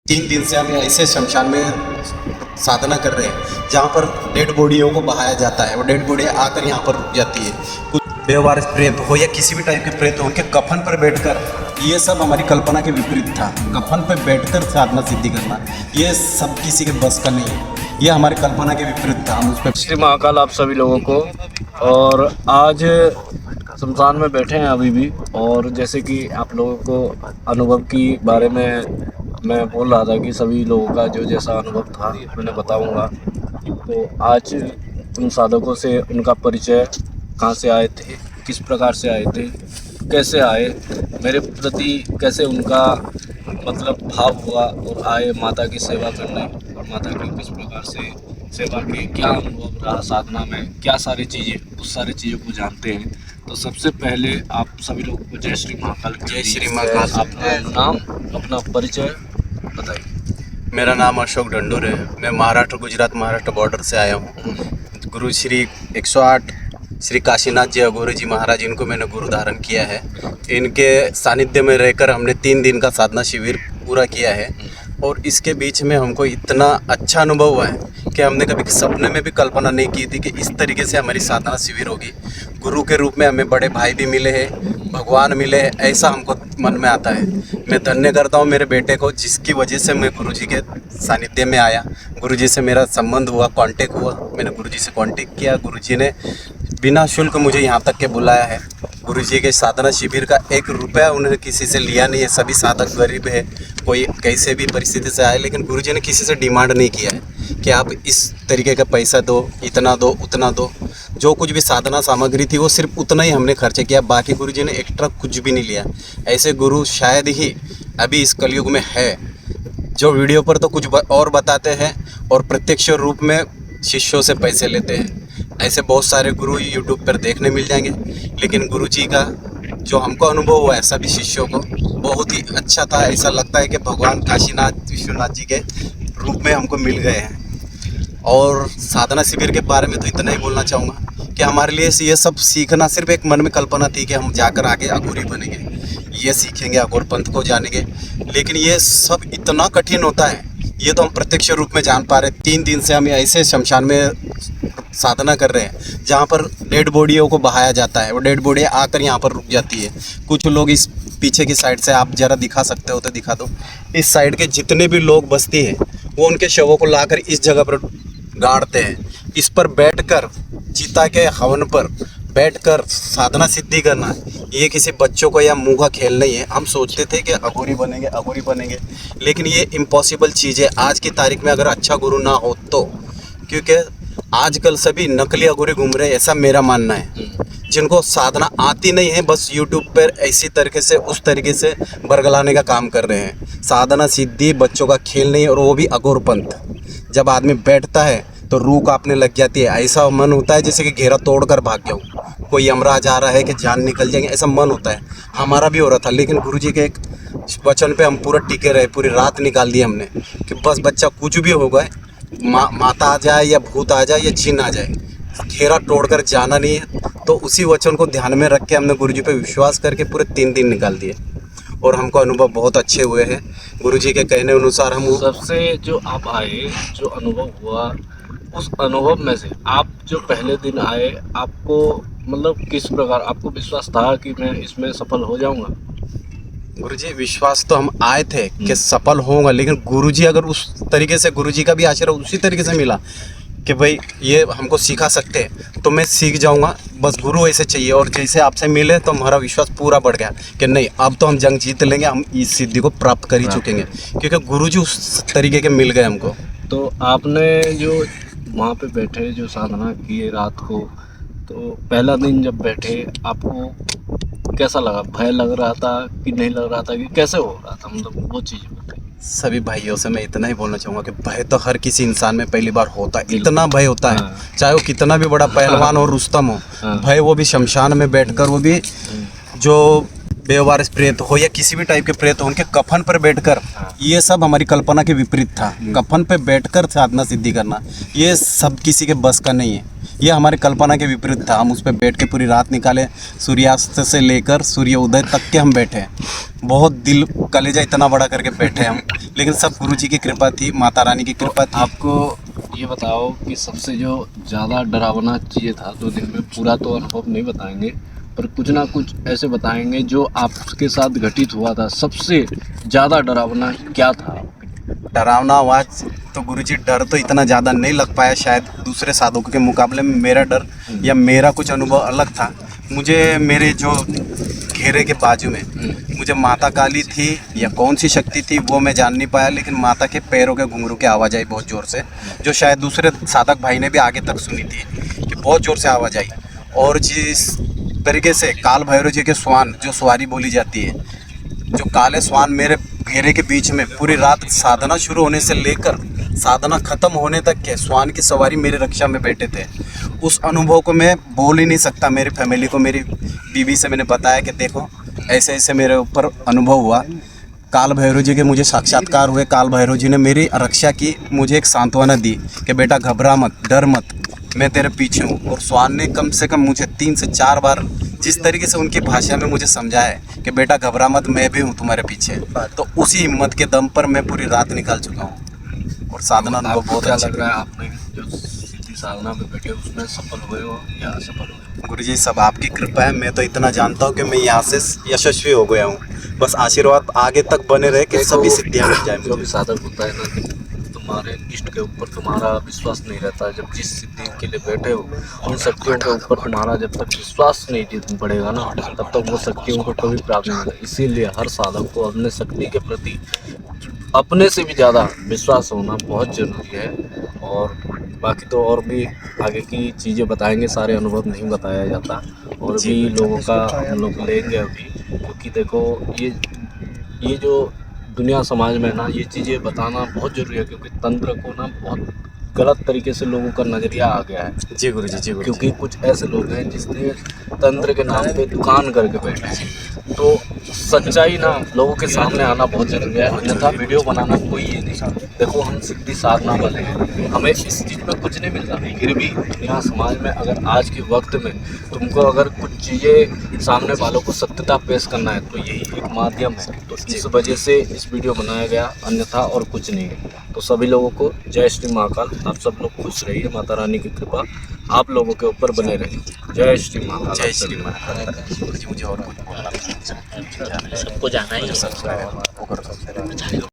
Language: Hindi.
3 दिन से हम ऐसे शमशान में साधना कर रहे हैं जहाँ पर डेड बॉडियों को बहाया जाता है। वो डेड बॉडियाँ आकर यहाँ पर रुक जाती है। कुछ बेवारिस प्रेत हो या किसी भी टाइप के प्रेत हो, उनके कफन पर बैठकर, ये सब हमारी कल्पना के विपरीत था। कफन पर बैठकर साधना सिद्धि करना ये सब किसी के बस का नहीं है, ये हमारी कल्पना के विपरीत था। हम उस पर श्री महाकाल आप सभी लोगों को। और आज शमशान में बैठे हैं अभी भी, और जैसे कि आप लोगों को अनुभव की बारे में मैं बोल रहा था कि सभी लोगों का जो जैसा अनुभव था मैंने बताऊंगा। तो आज उन साधकों से उनका परिचय, कहाँ से आए थे, किस प्रकार से आए थे, कैसे आए, मेरे प्रति कैसे उनका मतलब भाव हुआ और आए माता की सेवा करने, और माता की किस प्रकार से सेवा की, क्या अनुभव रहा साधना में, क्या सारी चीज़ें, उस सारी चीज़ों को जानते हैं। तो सबसे पहले आप सभी लोगों को जय श्री महाकाल। जय श्री महाकाल। अपना नाम, अपना परिचय बताइए। मेरा नाम अशोक डंडूर है। मैं महाराष्ट्र गुजरात महाराष्ट्र बॉर्डर से आया हूँ। गुरु श्री 108 श्री काशीनाथ जी अघोरी जी महाराज, इनको मैंने गुरु धारण किया है। इनके सानिध्य में रहकर हमने 3 दिन का साधना शिविर पूरा किया है, और इसके बीच में हमको इतना अच्छा अनुभव हुआ है कि हमने कभी सपने में भी कल्पना नहीं की थी कि इस तरीके से हमारी साधना शिविर होगी। गुरु के रूप में हमें बड़े भाई भी मिले हैं, भगवान मिले हैं, ऐसा हमको मन में आता है। मैं धन्य करता हूँ मेरे बेटे को, जिसकी वजह से मैं गुरु जी के सानिध्य में आया। गुरु जी से मेरा संबंध हुआ, कांटेक्ट हुआ, मैंने गुरु जी से कांटेक्ट किया। गुरु जी ने बिना शुल्क मुझे यहाँ तक के बुलाया है। गुरु जी के साधना शिविर का 1 रुपया उन्होंने किसी से लिया नहीं है। सभी साधक गरीब है, कोई कैसे भी परिस्थिति से आए, लेकिन गुरु जी ने किसी से डिमांड नहीं किया है कि आप इस तरीके का पैसा दो, इतना दो, उतना दो। जो कुछ भी साधना सामग्री थी वो सिर्फ उतना ही हमने खर्च किया, बाकी गुरु जी ने एक्स्ट्रा कुछ भी नहीं लिया। ऐसे गुरु शायद ही अभी इस कलयुग में है, जो वीडियो पर तो कुछ और बताते हैं और प्रत्यक्ष रूप में शिष्यों से पैसे लेते हैं। ऐसे बहुत सारे गुरु यूट्यूब पर देखने मिल जाएंगे, लेकिन गुरु जी का जो हमको अनुभव हुआ है सभी शिष्यों को बहुत ही अच्छा था। ऐसा लगता है कि भगवान काशीनाथ विश्वनाथ जी के रूप में हमको मिल गए हैं। और साधना शिविर के बारे में तो इतना ही बोलना चाहूँगा कि हमारे लिए ये सब सीखना सिर्फ एक मन में कल्पना थी कि हम जाकर आगे अघोरी बनेंगे, ये सीखेंगे, अघोर पंथ को जानेंगे, लेकिन ये सब इतना कठिन होता है, ये तो हम प्रत्यक्ष रूप में जान पा रहे। 3 दिन से हम ऐसे शमशान में साधना कर रहे हैं जहाँ पर डेड बॉडियों को बहाया जाता है। वो डेड बॉडियाँ आकर यहाँ पर रुक जाती है। कुछ लोग इस पीछे की साइड से, आप जरा दिखा सकते हो तो दिखा दो, इस साइड के जितने भी लोग बस्ती है वो उनके शवों को लाकर इस जगह पर गाड़ते हैं। इस पर बैठकर, चिता के हवन पर बैठकर साधना सिद्धि करना ये किसी बच्चों को या मुँह का खेल नहीं है। हम सोचते थे कि अघोरी बनेंगे, अघोरी बनेंगे, लेकिन ये इम्पॉसिबल चीज़ है आज की तारीख में, अगर अच्छा गुरु ना हो तो। क्योंकि आजकल सभी नकली अघोरी घूम रहे हैं, ऐसा मेरा मानना है। जिनको साधना आती नहीं है, बस यूट्यूब पर ऐसी तरीके से उस तरीके से बरगलाने का काम कर रहे हैं। साधना सिद्धि बच्चों का खेल नहीं है, और वो भी अघोर पंथ। जब आदमी बैठता है तो रूह कांपने लग जाती है, ऐसा मन होता है जैसे कि घेरा तोड़कर भाग जाऊँ, कोई यमराज आ रहा है कि जान निकल जाएंगे, ऐसा मन होता है। हमारा भी हो रहा था, लेकिन गुरु जी के एक वचन पे हम पूरा टिके रहे। पूरी रात निकाल दी हमने कि बस बच्चा कुछ भी हो गए, माता आ जाए या भूत आ जाए या जिन आ जाए, घेरा तोड़कर जाना नहीं है। तो उसी वचन को ध्यान में रख के हमने गुरु जी पे विश्वास करके पूरे 3 दिन निकाल दिए, और हमको अनुभव बहुत अच्छे हुए हैं। गुरु जी के कहने अनुसार हम सबसे जो आप आए, जो अनुभव हुआ, उस अनुभव में से आप जो पहले दिन आए, आपको मतलब किस प्रकार आपको विश्वास था कि मैं इसमें सफल हो जाऊंगा? गुरुजी, विश्वास तो हम आए थे कि सफल होगा, लेकिन गुरुजी अगर उस तरीके से, गुरुजी का भी आशीर्वाद उसी तरीके से मिला कि भाई ये हमको सिखा सकते हैं तो मैं सीख जाऊंगा। बस गुरु ऐसे चाहिए, और जैसे आपसे मिले तो हमारा विश्वास पूरा बढ़ गया कि नहीं, अब तो हम जंग जीत लेंगे, हम इस सिद्धि को प्राप्त कर ही चुकेंगे, क्योंकि गुरुजी उस तरीके के मिल गए हमको। तो आपने जो वहाँ पे बैठे, जो साधना किए रात को, तो पहला दिन जब बैठे आपको कैसा लगा? भय लग रहा था कि नहीं लग रहा था, कि कैसे हो रहा था, मतलब वो चीज़ बताइए। सभी भाइयों से मैं इतना ही बोलना चाहूँगा कि भय तो हर किसी इंसान में पहली बार होता है, इतना भय होता है, चाहे वो कितना भी बड़ा पहलवान हो, रुस्तम हो, भय वो भी शमशान में बैठकर, वो भी जो बेवारिस प्रेत हो या किसी भी टाइप के प्रेत हो, उनके कफन पर बैठकर, ये सब हमारी कल्पना के विपरीत था। कफन पर बैठकर साधना सिद्धि करना ये सब किसी के बस का नहीं है, ये हमारी कल्पना के विपरीत था। हम उस पर बैठ के पूरी रात निकाले, सूर्यास्त से लेकर सूर्य उदय तक के हम बैठे। बहुत दिल कलेजा इतना बड़ा करके बैठे हम, लेकिन सब गुरु जी की कृपा थी, माता रानी की कृपा थी। आपको ये बताओ कि सबसे जो ज़्यादा डरावना चीज़ था 2 दिन में, पूरा तो अनुभव नहीं बताएंगे पर कुछ ना कुछ ऐसे बताएंगे जो आपके साथ घटित हुआ था, सबसे ज़्यादा डरावना क्या था? डरावना आवाज़ तो गुरुजी डर तो इतना ज़्यादा नहीं लग पाया शायद दूसरे साधकों के मुकाबले में। मेरा डर या मेरा कुछ अनुभव अलग था। मुझे मेरे जो घेरे के बाजू में मुझे माता काली थी या कौन सी शक्ति थी वो मैं जान नहीं पाया, लेकिन माता के पैरों के घुंघरू की आवाज़ आई बहुत ज़ोर से, जो शायद दूसरे साधक भाई ने भी आगे तक सुनी थी कि बहुत ज़ोर से आवाज़ आई। और जिस तरीके से काल भैरव जी के स्वान जो सवारी बोली जाती है, जो काले स्वान मेरे घेरे के बीच में पूरी रात साधना शुरू होने से लेकर साधना खत्म होने तक के स्वान की सवारी मेरे रक्षा में बैठे थे। उस अनुभव को मैं बोल ही नहीं सकता। मेरी फैमिली को, मेरी बीवी से मैंने बताया कि देखो ऐसे ऐसे मेरे ऊपर अनुभव हुआ। काल भैरव जी के मुझे साक्षात्कार हुए, काल भैरव जी ने मेरी रक्षा की, मुझे एक सांत्वना दी कि बेटा घबरा मत, डर मत, मैं तेरे पीछे हूँ। और स्वान ने कम से कम मुझे 3 से 4 बार जिस तरीके से उनकी भाषा में मुझे समझाया है कि बेटा घबरा मत, मैं भी हूँ तुम्हारे पीछे, तो उसी हिम्मत के दम पर मैं पूरी रात निकाल चुका हूँ। और साधना अनुभव बहुत अच्छा लग रहा है। आपने जो सिद्धि साधना में बैठे उसमें सफल हुए हो या असफल हुए? गुरुजी सब आपकी कृपा है। मैं तो इतना जानता हूँ कि मैं यहाँ से यशस्वी हो गया हूँ। बस आशीर्वाद आगे तक बने रहे कि सभी सिद्धियाँ मिल जाए। जो भी साधक होता है ना, तुम्हारे इष्ट के ऊपर तुम्हारा विश्वास नहीं रहता। जब जिस सिद्धि के लिए बैठे हो उन शक्तियों के ऊपर तुम्हारा जब तक विश्वास नहीं पड़ेगा ना, तब तक वो शक्तियों को कभी प्राप्त नहीं होगा। इसीलिए हर साधक को अपने शक्ति के प्रति अपने से भी ज़्यादा विश्वास होना बहुत ज़रूरी है। और बाकी तो और भी आगे की चीज़ें बताएंगे, सारे अनुभव नहीं बताया जाता और भी लोगों का हम लोग लेंगे अभी, क्योंकि देखो ये जो दुनिया समाज में ना ये चीज़ें बताना बहुत ज़रूरी है, क्योंकि तंत्र को ना बहुत गलत तरीके से लोगों का नज़रिया आ गया है। जी गुरुजी, जी गुरुजी। क्योंकि कुछ ऐसे लोग हैं जिसने तंत्र के नाम पे दुकान करके बैठे हैं। तो सच्चाई ना लोगों के सामने आना बहुत ज़रूरी है, अन्यथा वीडियो बनाना कोई ये नहीं। देखो हम सिद्धि साधना वाले हैं, हमें इस चीज़ में कुछ नहीं मिलता, फिर भी दुनिया समाज में अगर आज के वक्त में तुमको अगर कुछ चीज़ें सामने वालों को सत्यता पेश करना है तो यही एक माध्यम है। तो इस वजह से इस वीडियो बनाया गया, अन्यथा और कुछ नहीं है। तो सभी लोगों को जय श्री महाकाल। आप सब लोग खुश रहिए, माता रानी की कृपा आप लोगों के ऊपर बने रहे। जय श्री महाकाल। जय श्री महाकाल। मुझे और कुछ बोलना सबको जाना ही है। है।